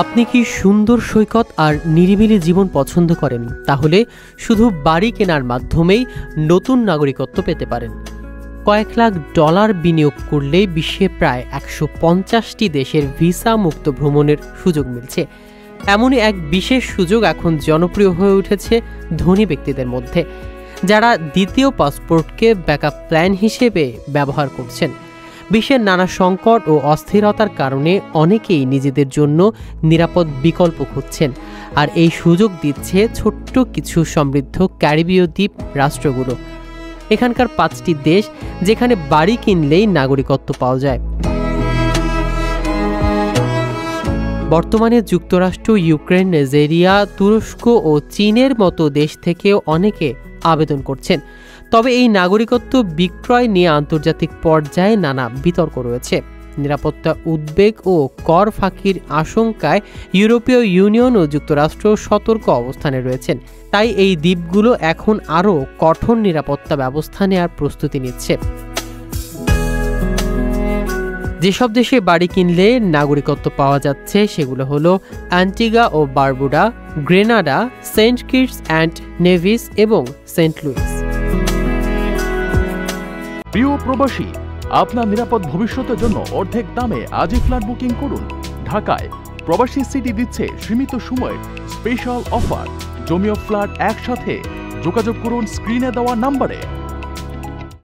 আপনি কি সুন্দর সৈকত আর নিরিবিলি জীবন পছন্দ করেন? তাহলে শুধু বাড়ি কেনার মাধ্যমেই নতুন নাগরিকত্ব পেতে পারেন। কয়েক লাখ ডলার বিনিয়োগ করলেই বিশ্বে প্রায় 150টি দেশের ভিসা মুক্ত ভ্রমণের সুযোগ মিলছে। এমনই এক বিশেষ সুযোগ এখন জনপ্রিয় হয়ে উঠেছে ধনী ব্যক্তিদের মধ্যে, যারা দ্বিতীয় পাসপোর্টকে ব্যাকআপ প্ল্যান হিসেবে ব্যবহার করছেন। বিশ্বের নানা সংকট ও অস্থিরতার কারণে অনেকেই নিজেদের জন্য নিরাপদ বিকল্প খুঁজছেন, আর এই সুযোগ দিচ্ছে ছোট্ট কিছু সমৃদ্ধ ক্যারিবীয় দ্বীপ রাষ্ট্রগুলো। এখানকার 5টি দেশ যেখানে বাড়ি কিনলেই নাগরিকত্ব পাওয়া যায়। বর্তমানে যুক্তরাষ্ট্র, ইউক্রেন, নাইজেরিয়া, তুরস্ক ও চীনের মতো দেশ থেকেও অনেকে আবেদন করছেন। তবে এই নাগরিকত্ব বিক্রয় নিয়ে আন্তর্জাতিক পর্যায়ে নানা বিতর্ক রয়েছে। নিরাপত্তা উদ্বেগ ও কর ফাঁকির আশঙ্কায় ইউরোপীয় ইউনিয়ন ও যুক্তরাষ্ট্র সতর্ক অবস্থানে রয়েছেন। তাই এই দ্বীপগুলো এখন আরও কঠোর নিরাপত্তা ব্যবস্থা নেওয়ার প্রস্তুতি নিচ্ছে। যেসব দেশে বাড়ি কিনলে নাগরিকত্ব পাওয়া যাচ্ছে সেগুলো হলো অ্যান্টিগা ও Barbuda, Grenada, Saint Kitts and Nevis এবং সেন্ট লুইস। প্রিয় প্রবাসী, আপনার নিরাপদ ভবিষ্যতের জন্য অর্ধেক দামে আজই ফ্ল্যাট বুকিং করুন। ঢাকায় প্রবাসী সিটি দিচ্ছে সীমিত সময়ের স্পেশাল অফার। জমিও ফ্ল্যাট একসাথে। যোগাযোগ করুন স্ক্রিনে দেওয়া নাম্বারে।